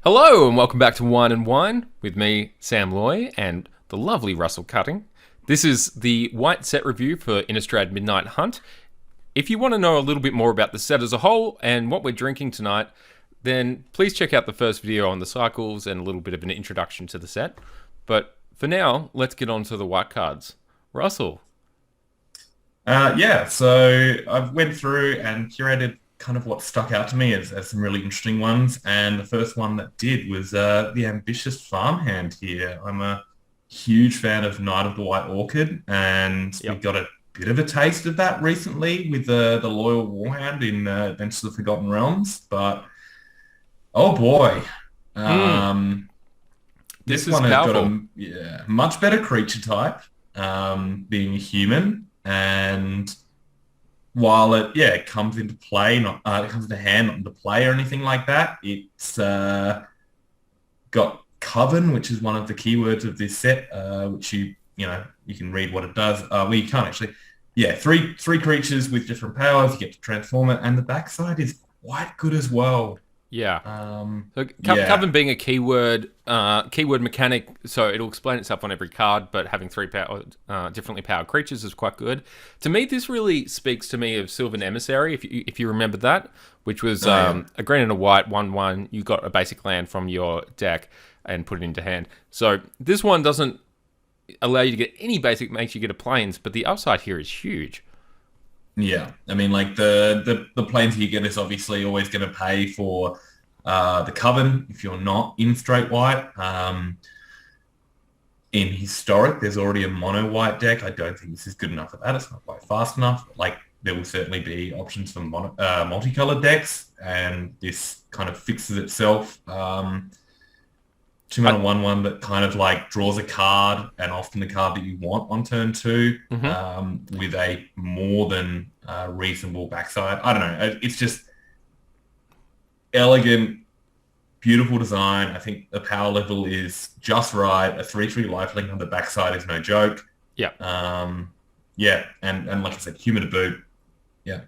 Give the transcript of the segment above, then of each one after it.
Hello and welcome back to Wine and Wine with me, Sam Loy, and the lovely Russell Cutting. This is the white set review for Innistrad Midnight Hunt. If you want to know a little bit more about the set as a whole and what we're drinking tonight, then please check out the first video on the cycles and a little bit of an introduction to the set. But for now, let's get on to the white cards. Russell. So I went through and curated kind of what stuck out to me as some really interesting ones. And the first one that did was the ambitious farmhand here. I'm a huge fan of Knight of the White Orchid, and we got a bit of a taste of that recently with the Loyal Warhound in Adventures of the Forgotten Realms. But, oh boy. This is one has powerful. got a much better creature type, being a human, and while it comes into play, it comes into hand, not into play or anything like that. It's got Coven, which is one of the keywords of this set, which you can read what it does. Well, you can't actually. Yeah, three creatures with different powers. You get to transform it, and the backside is quite good as well. Yeah. Coven being a keyword mechanic, so it'll explain itself on every card, but having differently powered creatures is quite good. To me, this really speaks to me of Sylvan Emissary, if you remember that, which was a green and a white, 1/1. You got a basic land from your deck and put it into hand. So this one doesn't allow you to get any basic, makes you get a plains, but the upside here is huge. Yeah, I mean, like the planes you get is obviously always going to pay for the Coven if you're not in straight white. In Historic, there's already a mono white deck. I don't think this is good enough for that. It's not quite fast enough. Like, there will certainly be options for multicolored decks, and this kind of fixes itself. 2-mana 1/1 that kind of like draws a card, and often the card that you want on turn 2, with a more than reasonable backside. I don't know. It's just elegant, beautiful design. I think the power level is just right. A 3/3 lifelink on the backside is no joke. Yeah. And like I said, human to boot. Yeah.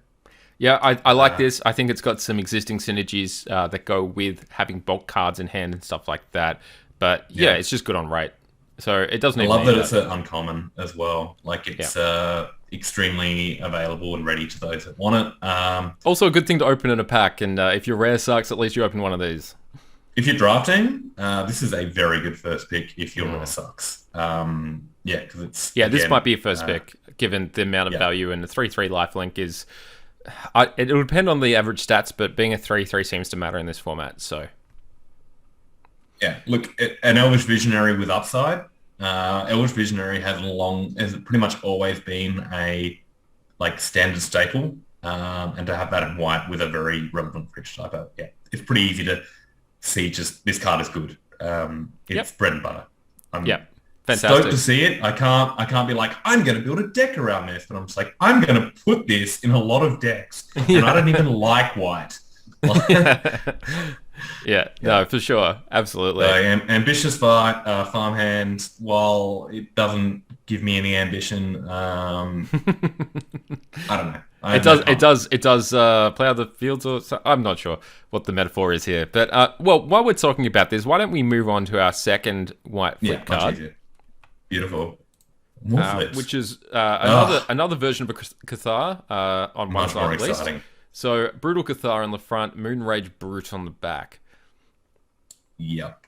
Yeah, I like this. I think it's got some existing synergies that go with having bulk cards in hand and stuff like that. But yeah, it's just good on rate. So it doesn't. I love that it's an uncommon as well. Like, it's extremely available and ready to those that want it. Also, a good thing to open in a pack. And if your rare sucks, at least you open one of these. If you're drafting, this is a very good first pick if your rare sucks. Because it's this might be a first pick given the amount of value, and the 3/3 lifelink is. It will depend on the average stats, but being a 3/3 seems to matter in this format. So, yeah, look, an Elvish Visionary with upside. Elvish Visionary has pretty much always been a standard staple, and to have that in white with a very relevant creature type, it's pretty easy to see. Just this card is good. It's bread and butter. Fantastic. Stoked to see it. I can't be like, I'm going to build a deck around this, but I'm just like, I'm going to put this in a lot of decks, and I don't even like white. No, for sure, absolutely. Ambitious farmhand. While it doesn't give me any ambition, I don't know. It does play out the fields, or I'm not sure what the metaphor is here. But while we're talking about this, why don't we move on to our second white flip card? Easier. Beautiful. More flips. Which is another version of a Cathar on one Much side more at least. exciting. So Brutal Cathar on the front, Moonrage Brute on the back. Yep.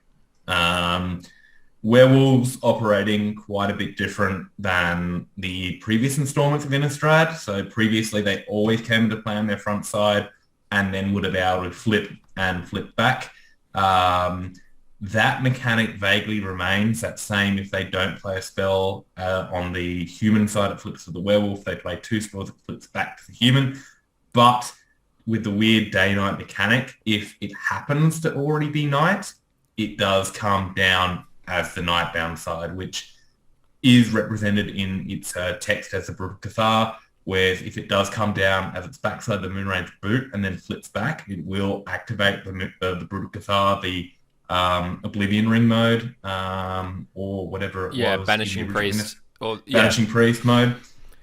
Werewolves operating quite a bit different than the previous installments of Innistrad. So previously they always came into play on their front side and then would have been able to flip and flip back. That mechanic vaguely remains that same. If they don't play a spell on the human side, it flips to the werewolf. They play 2 spells, it flips back to the human. But with the weird day-night mechanic, if it happens to already be night, it does come down as the nightbound side, which is represented in its text as the Brutal Cathar, whereas if it does come down as its backside, the Moonrage Boot, and then flips back, it will activate the Brutal Cathar, the Oblivion Ring mode, or whatever it was. Yeah, Banishing Priest. Banishing Priest mode.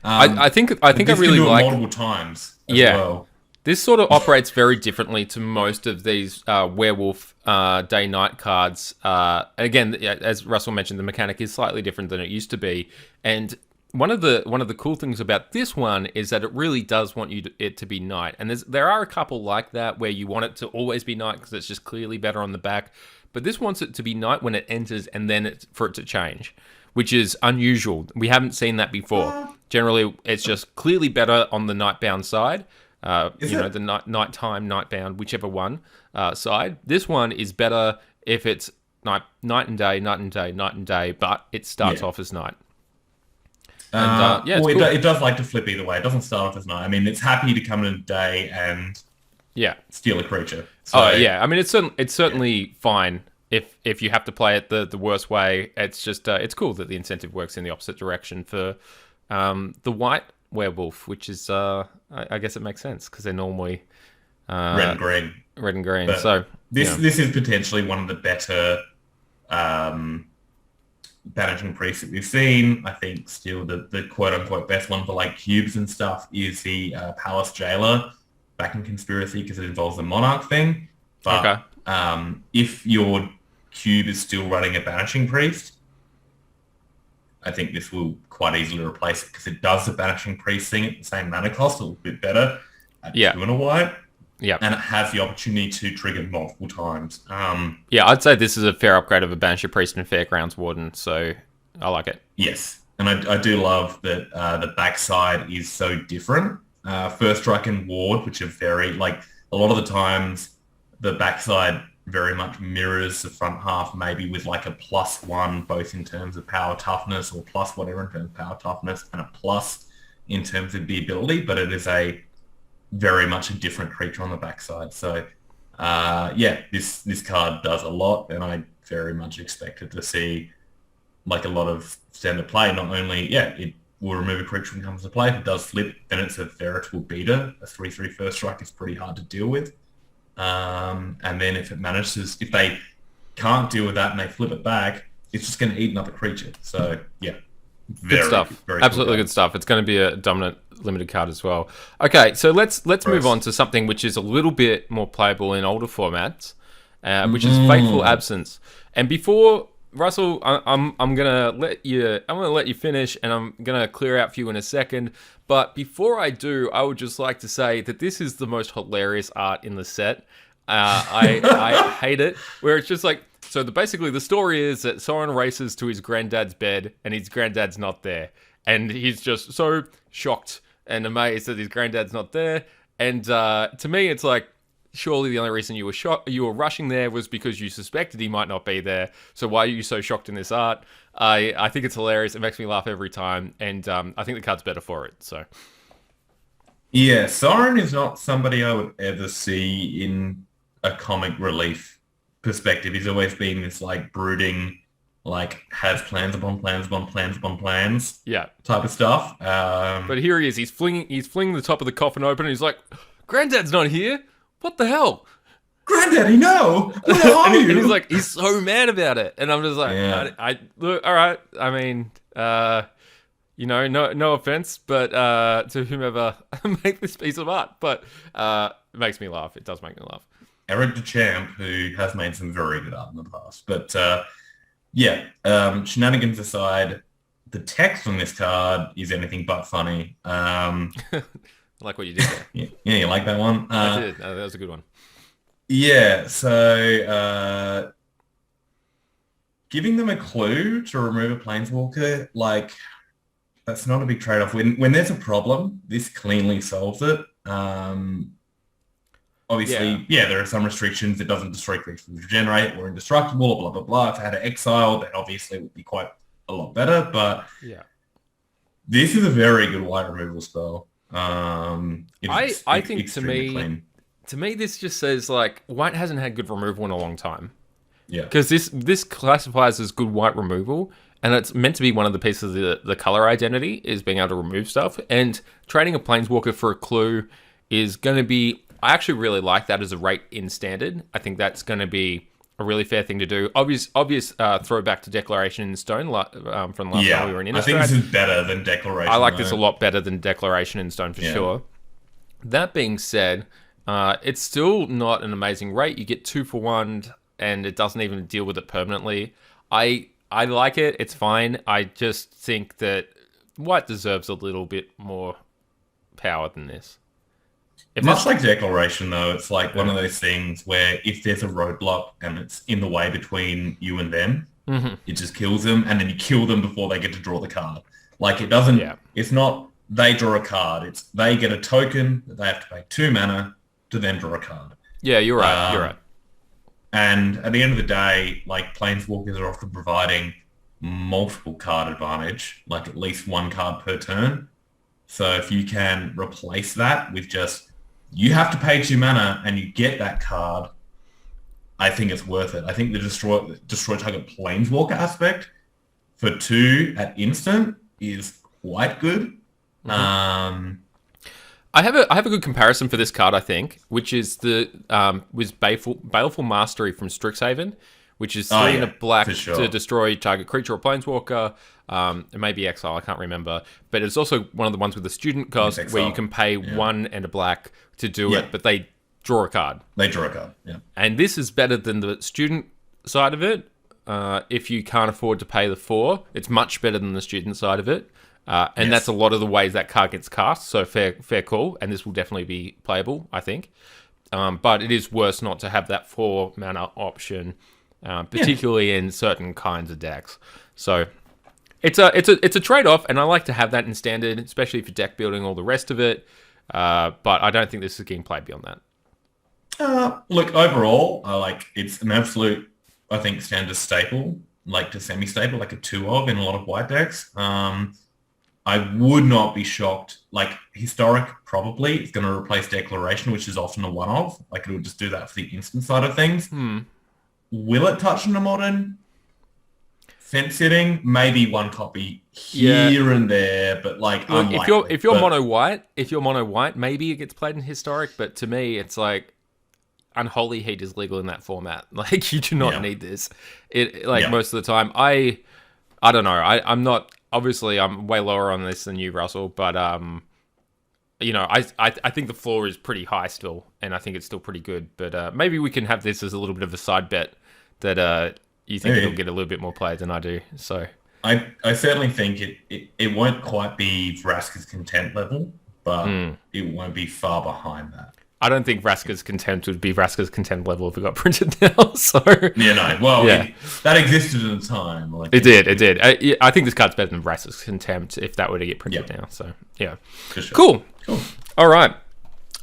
I think I really do it like multiple times as well. This sort of operates very differently to most of these werewolf day-night cards. Again, as Russell mentioned, the mechanic is slightly different than it used to be. And one of the cool things about this one is that it really does want it to be night. And there are a couple like that where you want it to always be night because it's just clearly better on the back. But this wants it to be night when it enters and then for it to change, which is unusual. We haven't seen that before. Generally, it's just clearly better on the nightbound side. The nighttime, nightbound, whichever one side. This one is better if it's night and day, night and day, night and day, but it starts off as night. And, cool. It does like to flip either way. It doesn't start off as night. I mean, it's happy to come in a day and steal a creature. So, I mean, it's certainly fine if you have to play it the worst way. It's just it's cool that the incentive works in the opposite direction for the white werewolf, which is I guess it makes sense because they're normally red and green. Red and green. But so this is potentially one of the better banishing priests that we've seen. I think still the quote unquote best one for like cubes and stuff is the Palace Jailer back in Conspiracy because it involves the Monarch thing. But if your cube is still running a banishing priest, I think this will quite easily replace it because it does the banishing priest thing at the same mana cost, a little bit better at 2 and a white. Yeah, and it has the opportunity to trigger multiple times. I'd say this is a fair upgrade of a Banisher Priest and Fairgrounds Warden, so I like it. Yes, and I do love that the backside is so different. First Strike and Ward, which are very, like, a lot of the times the backside very much mirrors the front half, maybe with like a +1, both in terms of power toughness or plus whatever in terms of power toughness and a plus in terms of the ability, but it is a very much a different creature on the backside. So this card does a lot, and I very much expected to see like a lot of standard play. Not only, it will remove a creature when it comes to play. If it does flip, then it's a veritable beater. A 3/3 first strike is pretty hard to deal with. And then if they can't deal with that and they flip it back, it's just going to eat another creature. So good stuff. Absolutely good stuff. It's going to be a dominant limited card as well. Okay, so let's move on to something which is a little bit more playable in older formats, which is Fateful Absence. And before Russell, I'm gonna let you finish, and I'm gonna clear out for you in a second. But before I do, I would just like to say that this is the most hilarious art in the set. I hate it, where it's just like, so basically the story is that Soren races to his granddad's bed, and his granddad's not there, and he's just so shocked and amazed that his granddad's not there. And to me, it's like, surely the only reason you were rushing there was because you suspected he might not be there. So why are you so shocked in this art? I think it's hilarious. It makes me laugh every time, and I think the card's better for it. So yeah, Soren is not somebody I would ever see in a comic relief perspective. He's always been this like brooding, like has plans upon plans upon plans upon plans, type of stuff. But here he is. He's flinging the top of the coffin open, and he's like, "Granddad's not here. What the hell? Granddaddy, no! Where are you?" And he's like, he's so mad about it. And I'm just like, I look, all right. I mean, no offense, but to whomever make this piece of art, but it makes me laugh. It does make me laugh. Eric DeChamp, who has made some very good art in the past. But shenanigans aside, the text on this card is anything but funny. I like what you did there. Yeah, you like that one? I did. That was a good one. Yeah, so giving them a clue to remove a Planeswalker, like, that's not a big trade-off. When there's a problem, this cleanly solves it. Obviously, there are some restrictions. It doesn't destroy creatures that regenerate or indestructible or blah, blah, blah. If it had an exile, then obviously it would be quite a lot better. But this is a very good white removal spell. I think to me this just says like white hasn't had good removal in a long time. Yeah, because this classifies as good white removal, and it's meant to be one of the pieces of the color identity is being able to remove stuff. And trading a Planeswalker for a clue is going to be. I actually really like that as a rate in standard. I think that's going to be a really fair thing to do. Obvious throwback to Declaration in Stone from last time we were in Innistrad. I think this is better than Declaration. I like this a lot better than Declaration in Stone for sure. That being said, it's still not an amazing rate. You get 2 for 1, and it doesn't even deal with it permanently. I like it. It's fine. I just think that White deserves a little bit more power than this. If Much this, like Declaration, though, it's like one yeah. of those things where if there's a roadblock and it's in the way between you and them, Hmm. it just kills them, and then you kill them before they get to draw the card. Like it doesn't. Yeah, It's not they draw a card. It's they get a token that they have to pay 2 mana to then draw a card. yeah, you're right. You're Um, right. and at the end of the day, like planeswalkers are often providing multiple card advantage, like at least one card per turn. So if you can replace that with just you have to pay 2 mana and you get that card, I think it's worth it. I think the destroy target planeswalker aspect for 2 at instant is quite good. Hmm. Um, I have a good comparison for this card, I think, which is the was Baleful Mastery from Strixhaven, which is oh 3 and a yeah, black for to sure. destroy target creature or planeswalker. It may be exile, I can't remember, but it's also one of the ones with the student I think it's cost where you exile. can pay Yeah, 1 and a black to do yeah. it, but they draw a card. They draw a card. Yeah. And this is better than the student side of it. If you can't afford to pay the 4, it's much better than the student side of it. And that's Yes. a lot of the ways that card gets cast. So fair call. And this will definitely be playable, I think. But it is worse not to have that 4 mana option, Yeah. particularly in certain kinds of decks. So it's a trade off, and I like to have that in standard, especially for deck building, all the rest of it. But I don't think this is getting played beyond that. Look, overall, I like it's an absolute, I think, standard staple, like to semi-staple, like a 2 of in a lot of white decks. I would not be shocked. Like historic, probably it's going to replace Declaration, which is often a one-of. Like it will just do that for the instant side of things. Hmm. Will it touch on a modern? Fence sitting, maybe one copy Yeah. here and there, but like Look, if you're unlikely. if you're But mono white, maybe it gets played in historic. But to me, it's like unholy heat is legal in that format. Like you do not yeah, need this. It like yeah, most of the time. I don't know. I'm not obviously I'm way lower on this than you, Russell. But I think the floor is pretty high still, and I think it's still pretty good. But maybe we can have this as a little bit of a side bet that you think it'll maybe. get a little bit more play than I do. So I certainly think it won't quite be Vraska's content level, but hmm. it won't be far behind that. I don't think Vraska's contempt would be Vraska's contempt level if it got printed now. So Yeah, no. Well, yeah, that existed at the time. Like, it did. It did. I think this card's better than Vraska's contempt if that were to get yeah, printed now. So yeah, for sure. cool. Cool. All right.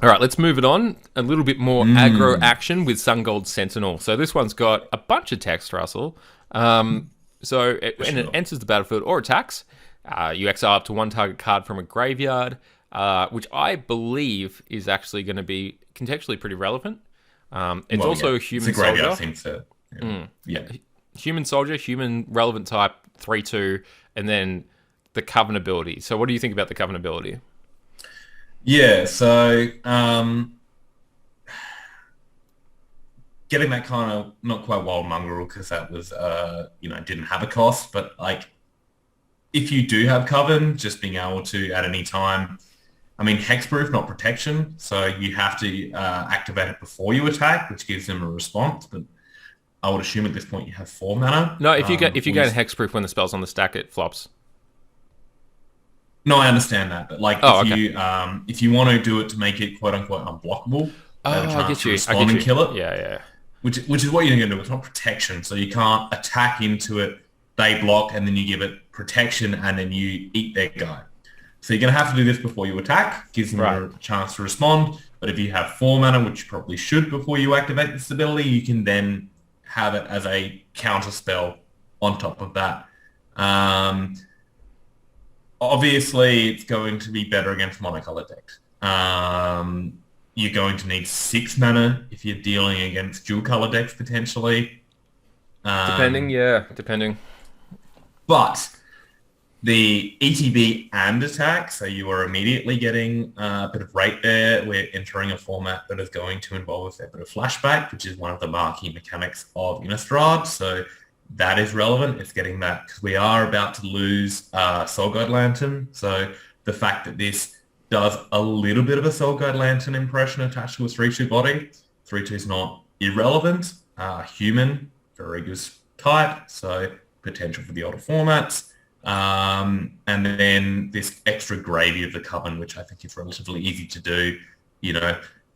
All right, let's move it on. A little bit more aggro action with Sun Gold Sentinel. So this one's got a bunch of text, Russell. When it Sure. enters the battlefield or attacks, you exile up to 1 target card from a graveyard, which I believe is actually going to be contextually pretty relevant. It's Well, also yeah. a It's a human graveyard soldier. thing, so yeah. Human soldier, human relevant type, 3/2, and then the Coven ability. So what do you think about the Coven ability? Yeah, so getting that kind of not quite wild mongrel because that was didn't have a cost, but like if you do have Coven, just being able to at any time, I mean hexproof, not protection, so you have to activate it before you attack, which gives them a response. But I would assume at this point you have 4 mana. No, if you before gain hexproof when the spell's on the stack, it flops. No, I understand that, but like Oh, okay. if you want to do it to make it quote unquote unblockable, Oh, they have a I chance get to you. I respond get and you. kill it. Yeah, yeah. Which is what you're going to do. It's not protection, so you can't attack into it. They block, and then you give it protection, and then you eat their guy. So you're going to have to do this before you attack. Gives them Right. a chance to respond. But if you have 4 mana, which you probably should before you activate this ability, you can then have it as a counter spell on top of that. Obviously, it's going to be better against monocolored decks. You're going to need 6 mana if you're dealing against dual color decks potentially. Depending, yeah, depending. But the ETB and attack, so you are immediately getting a bit of rate there. We're entering a format that is going to involve a fair bit of flashback, which is one of the marquee mechanics of Innistrad. So that is relevant. It's getting that because we are about to lose Soul Guide Lantern. So the fact that this does a little bit of a Soul Guide Lantern impression attached to a 3-2 body. 3-2 is not irrelevant. Human, very good type, so potential for the older formats. And then this extra gravy of the Coven, which I think is relatively easy to do.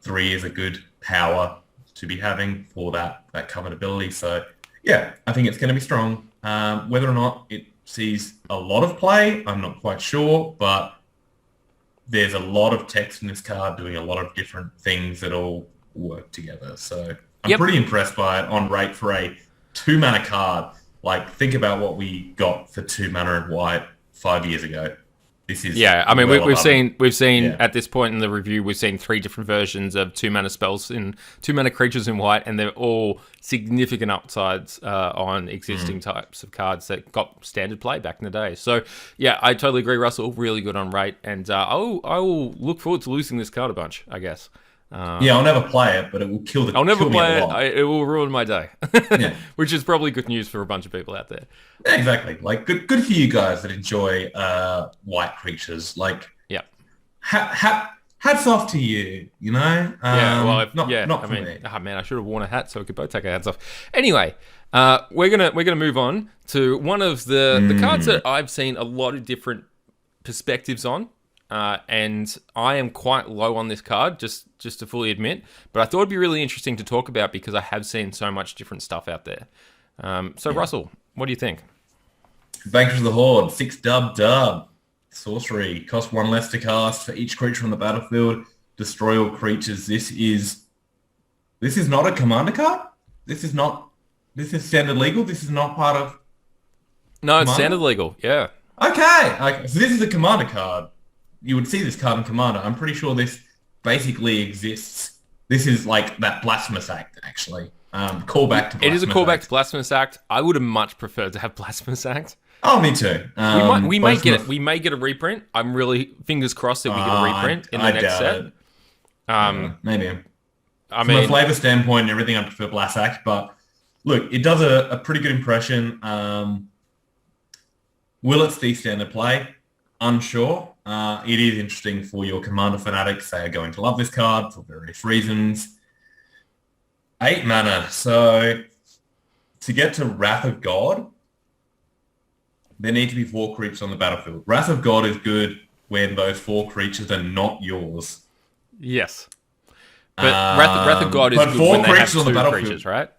3 is a good power to be having for that Coven ability. So yeah, I think it's going to be strong. Whether or not it sees a lot of play, I'm not quite sure, but there's a lot of text in this card doing a lot of different things that all work together. So I'm pretty impressed by it on rate for a 2-mana card. Like, think about what we got for 2 mana and white 5 years ago. This is I mean, we've seen at this point in the review, we've seen 3 different versions of 2-mana spells in 2-mana creatures in white, and they're all significant upsides on existing types of cards that got standard play back in the day. So yeah, I totally agree, Russell. Really good on rate, and I will look forward to losing this card a bunch, I guess. I'll never play it, but it will kill the. I'll never play it. It will ruin my day, which is probably good news for a bunch of people out there. Yeah, exactly. Like, good for you guys that enjoy white creatures. Like, hats off to you. Not for me. Oh man, I should have worn a hat so we could both take our hats off. Anyway, we're gonna move on to one of the cards that I've seen a lot of different perspectives on. And I am quite low on this card, just to fully admit. But I thought it'd be really interesting to talk about because I have seen so much different stuff out there. Russell, what do you think? Vanquish the Horde, 6 dub. Sorcery, cost 1 less to cast for each creature on the battlefield. Destroy all creatures. This is not a commander card? This is standard legal? This is not part of... No, it's standard legal, yeah. Okay, so this is a commander card. You would see this card in Commander. I'm pretty sure this basically exists. This is like that Blasphemous Act, actually. Callback to Blasphemous Act. It is a callback to Blasphemous Act. I would have much preferred to have Blasphemous Act. Oh, me too. We may get it. We may get a reprint. I'm really fingers crossed that we get a reprint in the next set. Maybe. From a flavor standpoint and everything, I prefer Blast Act. But look, it does a pretty good impression. Will it see standard play? Unsure. It is interesting for your Commander fanatics. They are going to love this card for various reasons. 8 mana. So to get to Wrath of God, there need to be 4 creatures on the battlefield. Wrath of God is good when those 4 creatures are not yours. Yes. But Wrath of God is good when they have 2 creatures, right?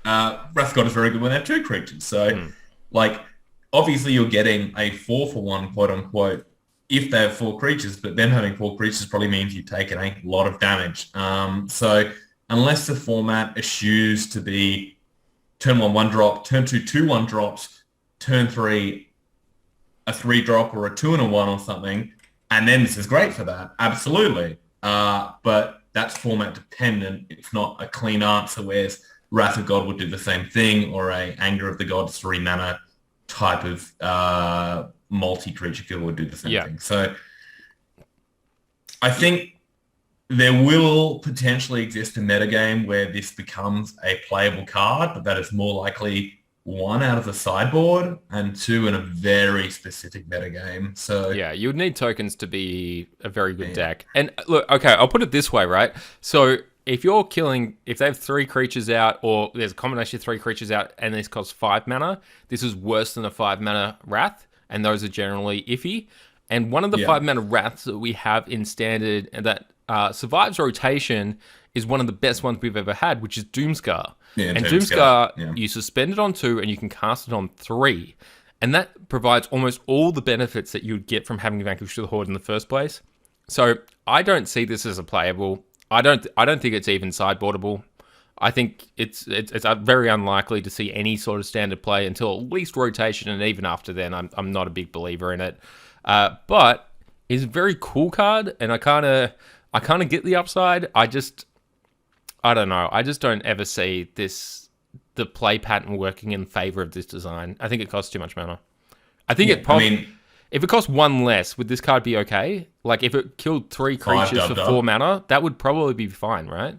Wrath of God is very good when they have 2 creatures. So, obviously you're getting a 4-for-1, quote-unquote, if they have 4 creatures, but them having 4 creatures probably means you've taken a lot of damage. So unless the format eschews to be turn 1, 1-drop, turn 2, 2 1-drops, turn 3, a 3-drop or a 2 and a 1 or something, and then this is great for that, absolutely. But that's format dependent. It's not a clean answer, whereas Wrath of God would do the same thing, or a Anger of the Gods 3 mana type of multi-creature kill would do the same thing. So I think there will potentially exist a metagame where this becomes a playable card, but that is more likely 1 out of the sideboard and 2 in a very specific metagame. So yeah, you would need tokens to be a very good deck. And look, okay, I'll put it this way, right? So if they have 3 creatures out, or there's a combination of 3 creatures out, and this costs 5 mana, this is worse than a 5 mana Wrath, and those are generally iffy. And one of the 5 mana Wraths that we have in standard and that survives rotation is one of the best ones we've ever had, which is Doomscar. Yeah, and Doomscar, you suspend it on 2 and you can cast it on 3. And that provides almost all the benefits that you'd get from having Vanquish the Horde in the first place. So I don't see this as a playable. I don't think it's even sideboardable. I think it's very unlikely to see any sort of standard play until at least rotation, and even after then, I'm not a big believer in it. But it's a very cool card, and I kind of get the upside. I don't know. I just don't ever see the play pattern working in favor of this design. I think it costs too much mana. I think if it cost 1 less, would this card be okay? Like, if it killed 3 creatures for 4 mana, that would probably be fine, right?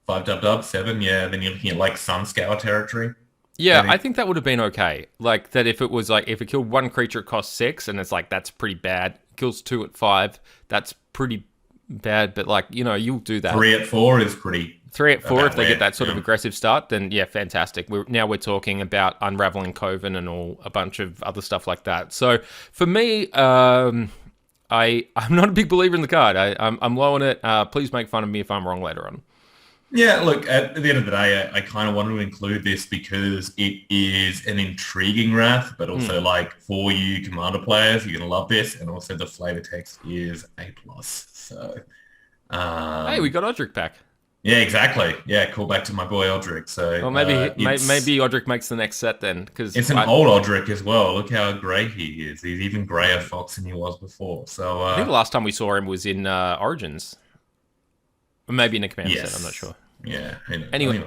5 7, yeah. Then you're looking at, like, Sunscour territory. Yeah, maybe. I think that would have been okay. Like, that if it was, like, if it killed 1 creature, it cost 6, and it's like, that's pretty bad kills 2 at 5. That's pretty bad, but like, you'll do that. 3 at 4 is pretty. 3 at 4, if they where, get that sort of aggressive start, then yeah, fantastic. Now we're talking about unraveling Coven and a bunch of other stuff like that. So for me, I'm not a big believer in the card. I'm low on it. Please make fun of me if I'm wrong later on. Yeah, look, at the end of the day, I kind of wanted to include this because it is an intriguing Wrath, but also like for you Commander players, you're going to love this. And also the flavor text is A+. So, hey, we got Odric back. Yeah, exactly. Yeah, call back to my boy Odric. So, well, maybe Odric makes the next set then, because it's an old Odric as well. Look how grey he is. He's even greyer fox than he was before. So, I think the last time we saw him was in Origins, or maybe in a Commander set. I'm not sure. Yeah. Anyway,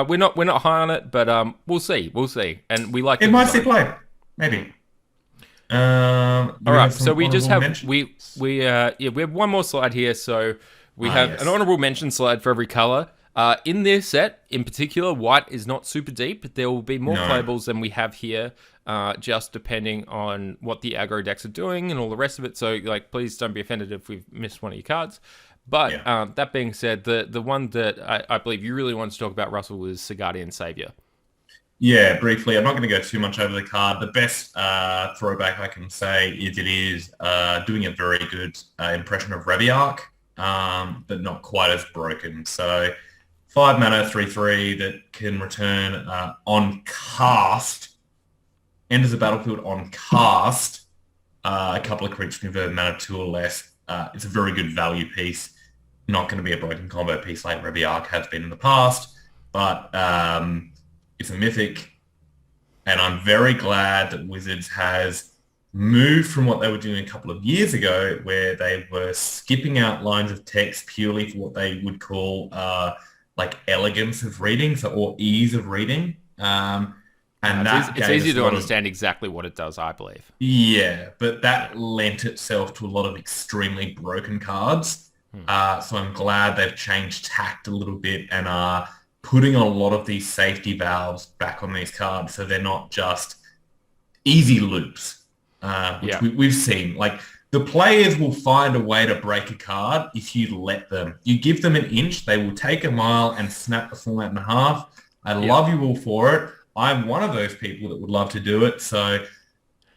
we're not high on it, but we'll see, and we like it. Might see play, maybe. All right, so we just have we have one more slide here. So we have an honorable mention slide for every color. In this set, in particular, white is not super deep. There will be more playables than we have here, just depending on what the aggro decks are doing and all the rest of it. So, like, please don't be offended if we've missed one of your cards. But that being said, the one that I believe you really wanted to talk about, Russell, was Sigardian Savior. Yeah, briefly. I'm not going to go too much over the card. The best throwback I can say is it is doing a very good impression of Reviarch, but not quite as broken. So 5 mana, 3/3 that can return on cast, enters the battlefield on cast, a couple of creatures converted mana 2 or less. It's a very good value piece. Not going to be a broken combo piece like Reviarch has been in the past, but it's a mythic, and I'm very glad that Wizards has moved from what they were doing a couple of years ago, where they were skipping out lines of text purely for what they would call like elegance of reading, or ease of reading. And it's easy to understand exactly what it does, I believe. Yeah, but that lent itself to a lot of extremely broken cards. So I'm glad they've changed tact a little bit and are putting a lot of these safety valves back on these cards, so they're not just easy loops, which we've seen. Like, the players will find a way to break a card if you let them. You give them an inch, they will take a mile and snap the format in half. I love you all for it. I'm one of those people that would love to do it. So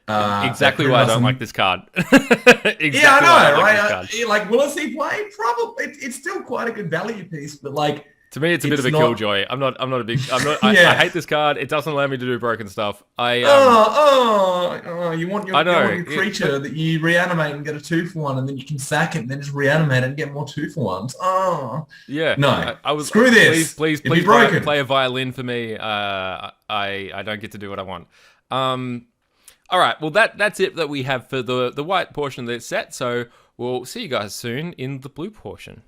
exactly why I don't like this card. Yeah, I know, right? Like, will I see play? Probably. It's still quite a good value piece, but like, to me, it's a bit of a killjoy. I hate this card. It doesn't allow me to do broken stuff. You want your creature that you reanimate and get a 2-for-1, and then you can sack it and then just reanimate it and get more 2-for-1s. Oh. Yeah. No. Screw this. Please play a violin for me. I don't get to do what I want. All right. Well, that's it that we have for the white portion of this set. So we'll see you guys soon in the blue portion.